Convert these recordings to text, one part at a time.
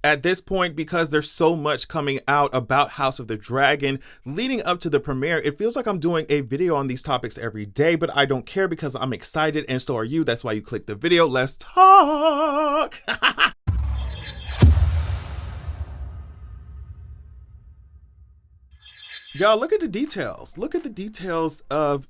At this point, because there's so much coming out about House of the Dragon leading up to the premiere, it feels like I'm doing a video on these topics every day, but I don't care because I'm excited and so are you. That's why you click the video. Let's talk. Y'all, look at the details. Look at the details of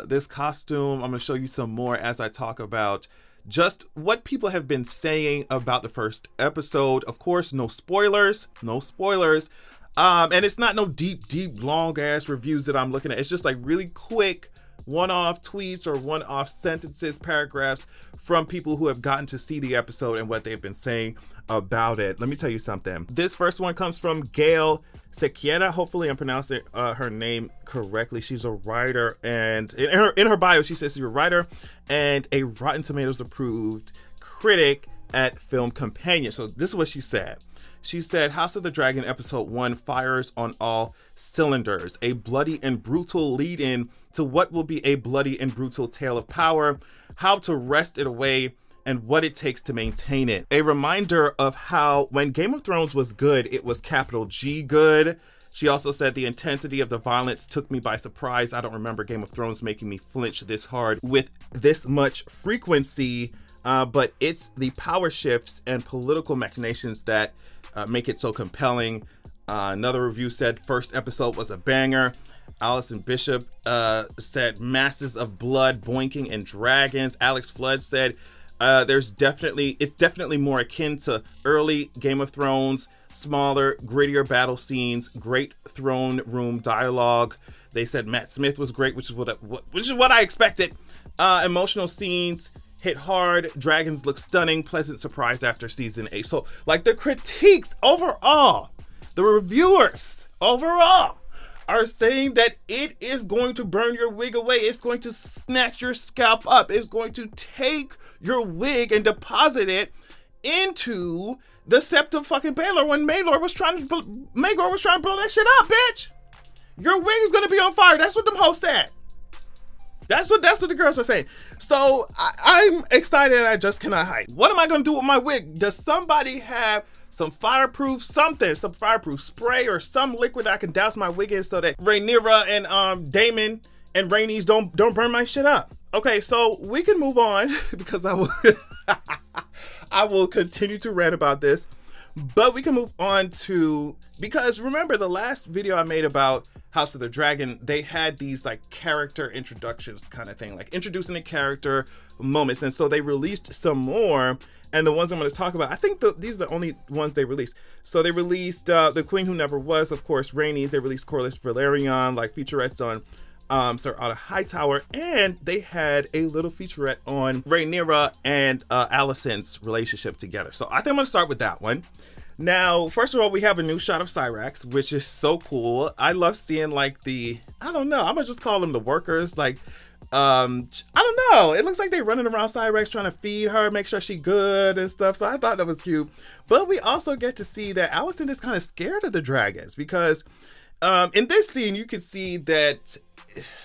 this costume. I'm going to show you some more as I talk about just what people have been saying about the first episode. Of course, no spoilers, no spoilers. And it's not no deep, long ass reviews that I'm looking at. It's just like really quick one-off tweets or one-off sentences, paragraphs from people who have gotten to see the episode and what they've been saying about it. Let me tell you something. This first one comes from Gail Sequiera. Hopefully I'm pronouncing her name correctly. She's a writer, and in her bio she says she's a writer and a Rotten Tomatoes approved critic at Film Companion. So this is what she said. She said, House of the Dragon episode 1 fires on all cylinders. A bloody and brutal lead-in to what will be a bloody and brutal tale of power, how to wrest it away, and what it takes to maintain it. A reminder of how when Game of Thrones was good, it was capital G good. She also said the intensity of the violence took me by surprise. I don't remember Game of Thrones making me flinch this hard with this much frequency, but it's the power shifts and political machinations that make it so compelling. Another review said first episode was a banger. Alicent Bishop said masses of blood, boinking, and dragons. Alex Flood said it's definitely more akin to early Game of Thrones, smaller, grittier battle scenes, great throne room dialogue. They said Matt Smith was great, which is what I expected. Emotional scenes hit hard. Dragons look stunning. Pleasant surprise after season 8. So, like, the critiques overall, the reviewers overall are saying that it is going to burn your wig away. It's going to snatch your scalp up. It's going to take your wig and deposit it into the Sept of fucking Baelor when Maegor was trying to blow that shit up, bitch. Your wig is going to be on fire. That's what them hoes said. That's what the girls are saying. So I'm excited and I just cannot hide. What am I going to do with my wig? Does somebody have some fireproof something, some fireproof spray or some liquid I can douse my wig in so that Rhaenyra and Daemon and Rhaenys don't burn my shit up? Okay, so we can move on because I will I will continue to rant about this. But we can move on to, because remember the last video I made about House of the Dragon, they had these like character introductions kind of thing, like introducing the character moments. And so they released some more. And the ones I'm going to talk about, I think these are the only ones they released. So they released The Queen Who Never Was, of course, Rhaenys. They released Corlys Velaryon, like featurettes on Sir Otto Hightower. And they had a little featurette on Rhaenyra and Alicent's relationship together. So I think I'm going to start with that one. Now, first of all, we have a new shot of Cyrax, which is so cool. I love seeing like I don't know, I'm going to just call them the workers, like, I don't know. It looks like they're running around Cyrax trying to feed her, make sure she's good and stuff. So I thought that was cute. But we also get to see that Alicent is kind of scared of the dragons because in this scene, you can see that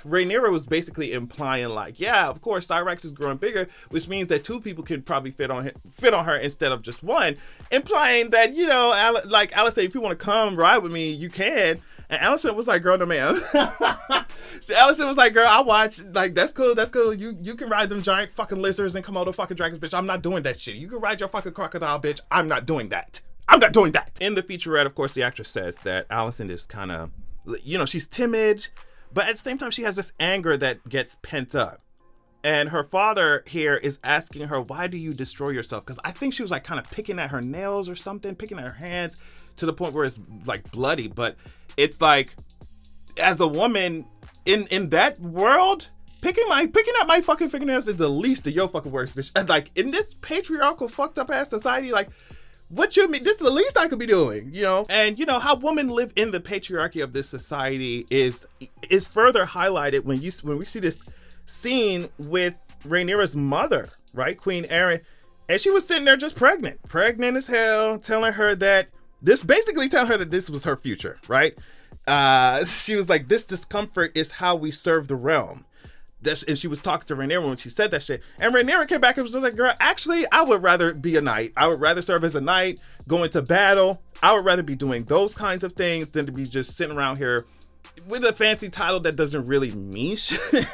Rhaenyra was basically implying like, yeah, of course, Cyrax is growing bigger, which means that 2 people could probably fit on her instead of just 1, implying that, you know, Alicent, if you want to come ride with me, you can. And Alicent was like, girl, no ma'am. Alicent was like, girl, I'll watch. Like, that's cool. You can ride them giant fucking lizards and Komodo fucking dragons, bitch. I'm not doing that shit. You can ride your fucking crocodile, bitch. I'm not doing that. In the featurette, of course, the actress says that Alicent is kind of, you know, she's timid, but at the same time, she has this anger that gets pent up. And her father here is asking her, why do you destroy yourself? Because I think she was like kind of picking at her nails or something, picking at her hands to the point where it's like bloody. But it's like, as a woman in that world, picking at my fucking fingernails is the least of your fucking worst, bitch. And like in this patriarchal fucked up ass society, like, what you mean? This is the least I could be doing, you know? And you know how women live in the patriarchy of this society is further highlighted when we see this scene with Rhaenyra's mother, right? Queen Erin. And she was sitting there just pregnant as hell, telling her that this was her future, right? She was like, this discomfort is how we serve the realm. And she was talking to Rhaenyra when she said that shit. And Rhaenyra came back and was like, girl, actually, I would rather be a knight. I would rather serve as a knight going to battle. I would rather be doing those kinds of things than to be just sitting around here with a fancy title that doesn't really mean shit.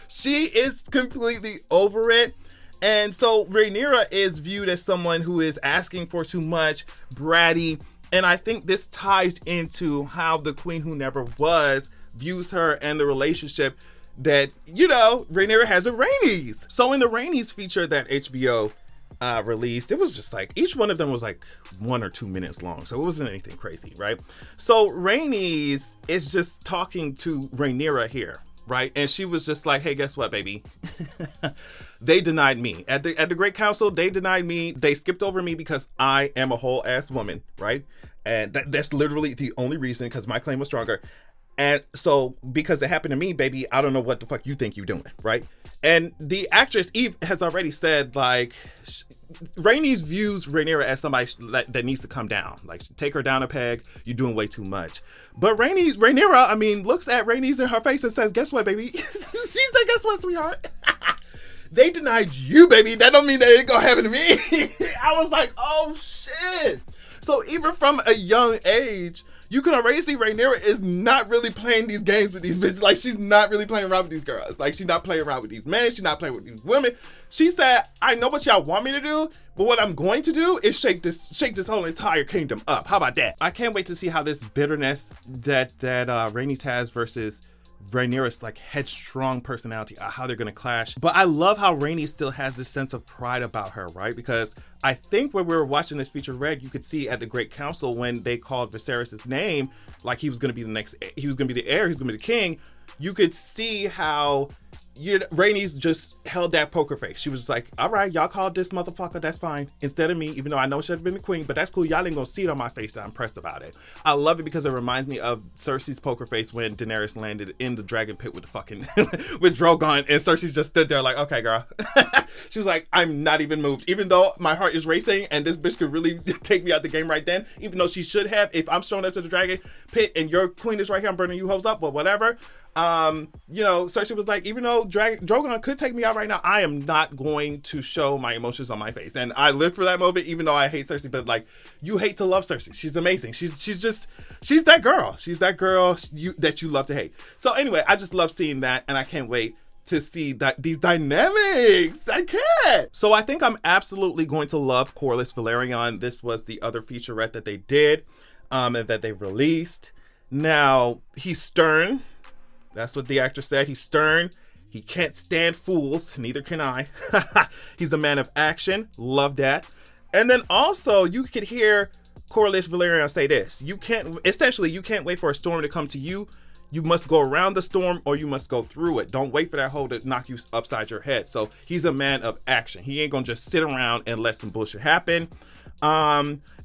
She is completely over it. And so Rhaenyra is viewed as someone who is asking for too much, bratty. And I think this ties into how the Queen Who Never Was views her and the relationship that, Rhaenyra has with Rhaenys. So in the Rhaenys feature that HBO released, it was just like, each one of them was like 1 or 2 minutes long. So it wasn't anything crazy, right? So Rhaenys is just talking to Rhaenyra here, right? And she was just like, hey, guess what, baby? They denied me. At the Great Council, they denied me. They skipped over me because I am a whole ass woman, right? And that's literally the only reason, because my claim was stronger. And so because it happened to me, baby, I don't know what the fuck you think you're doing, right? And the actress Eve has already said, like, Rhaenys views Rhaenyra as somebody that needs to come down. Like, take her down a peg. You're doing way too much. But Rhaenyra, looks at Rhaenys in her face and says, guess what, baby? She said, guess what, sweetheart? They denied you, baby. That don't mean they ain't gonna happen to me. I was like, oh, shit. So even from a young age, you can already see Rhaenyra is not really playing these games with these bitches. Like, she's not really playing around with these girls. Like, she's not playing around with these men. She's not playing with these women. She said, I know what y'all want me to do, but what I'm going to do is shake this whole entire kingdom up. How about that? I can't wait to see how this bitterness that Rhaenys has versus Rhaenyra's like headstrong personality, how they're gonna clash. But I love how Rhaenys still has this sense of pride about her, right? Because I think when we were watching this feature you could see at the Great Council when they called Viserys' name, like he was gonna be the heir, he was gonna be the king. You could see how Rhaenys just held that poker face. She was like, all right, y'all called this motherfucker, that's fine. Instead of me, even though I know she should have been the queen, but that's cool. Y'all ain't gonna see it on my face that I'm pressed about it. I love it because it reminds me of Cersei's poker face when Daenerys landed in the dragon pit with the fucking, with Drogon, and Cersei just stood there like, okay, girl. She was like, I'm not even moved. Even though my heart is racing and this bitch could really take me out the game right then, even though she should have, if I'm showing up to the dragon pit and your queen is right here, I'm burning you hoes up, but whatever. Cersei was like, even though Drogon could take me out right now, I am not going to show my emotions on my face. And I live for that moment, even though I hate Cersei. But like, you hate to love Cersei. She's amazing. She's that girl. She's that girl that you love to hate. So anyway, I just love seeing that, and I can't wait to see these dynamics. I can't. So I think I'm absolutely going to love Corlys Velaryon. This was the other featurette that they did, and that they released. Now, he's stern. That's what the actor said. He's stern. He can't stand fools. Neither can I. He's a man of action. Love that. And then also, you could hear Corlys Velaryon say this. You can't wait for a storm to come to you. You must go around the storm or you must go through it. Don't wait for that hole to knock you upside your head. So he's a man of action. He ain't gonna just sit around and let some bullshit happen.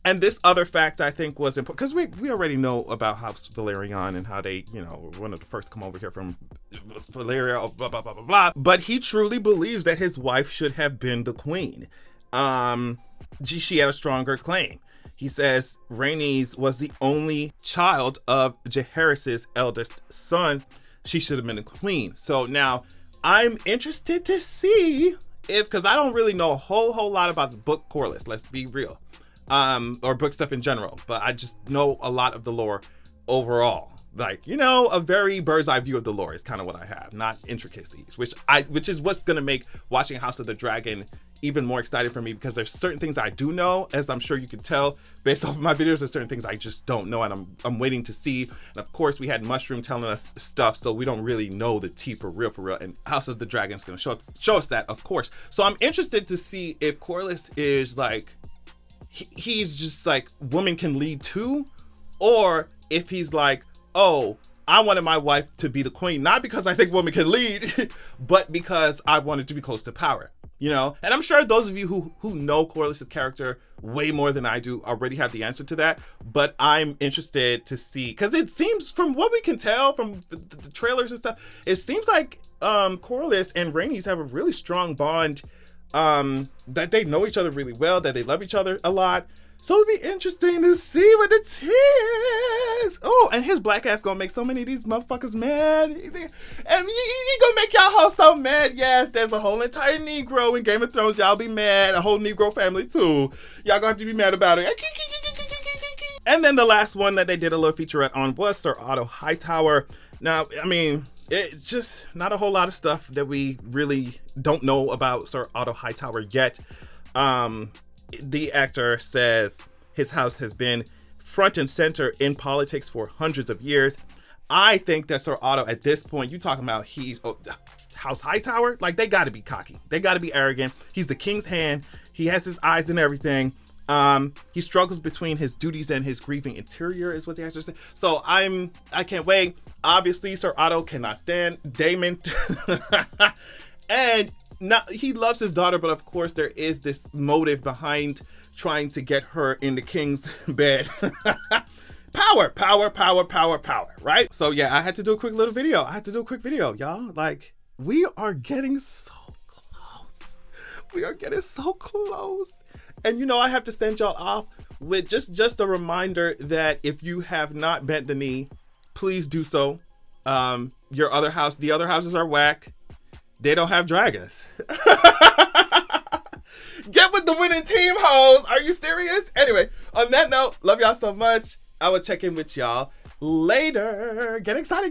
And this other fact I think was important because we already know about House Velaryon and how they, were one of the first to come over here from Valeria, blah, blah, blah, blah, blah. But he truly believes that his wife should have been the queen. She had a stronger claim. He says Rhaenys was the only child of Jaehaerys' eldest son. She should have been the queen. So now I'm interested to see because I don't really know a whole lot about the book Corlys, let's be real. Or book stuff in general, but I just know a lot of the lore overall. Like, a very bird's eye view of the lore is kind of what I have, not intricacies, which is what's gonna make watching House of the Dragon even more excited for me, because there's certain things I do know, as I'm sure you can tell based off of my videos. There's certain things I just don't know, and I'm waiting to see. And of course, we had Mushroom telling us stuff, so we don't really know the tea for real. And House of the Dragon is gonna show us that, of course. So I'm interested to see if Corlys is like, he's just like, women can lead too, or if he's like, oh, I wanted my wife to be the queen, not because I think women can lead, but because I wanted to be close to power, And I'm sure those of you who know Corlys' character way more than I do already have the answer to that, but I'm interested to see, because it seems, from what we can tell from the trailers and stuff, it seems like Corlys and Rhaenys have a really strong bond, that they know each other really well, that they love each other a lot. So it'll be interesting to see what the tea is. Oh, and his black ass gonna make so many of these motherfuckers mad. And he gonna make y'all hoes so mad. Yes, there's a whole entire Negro in Game of Thrones. Y'all be mad. A whole Negro family too. Y'all gonna have to be mad about it. And then the last one that they did a little featurette on was Sir Otto Hightower. Now, I mean, it's just not a whole lot of stuff that we really don't know about Sir Otto Hightower yet. The actor says his house has been front and center in politics for hundreds of years. I think that Sir Otto, at this point, you talking about House Hightower, like, they got to be cocky. They got to be arrogant. He's the king's hand. He has his eyes and everything. He struggles between his duties and his grieving interior, is what the actor said. So I can't wait. Obviously, Sir Otto cannot stand Daemon. And he loves his daughter, but of course there is this motive behind trying to get her in the king's bed. Power, right? So yeah, I had to do a quick little video. Y'all. Like, we are getting so close. And you know, I have to send y'all off with just a reminder that if you have not bent the knee, please do so. The other houses are whack. They don't have dragons. Get with the winning team, hoes. Are you serious? Anyway, on that note, love y'all so much. I will check in with y'all later. Get excited.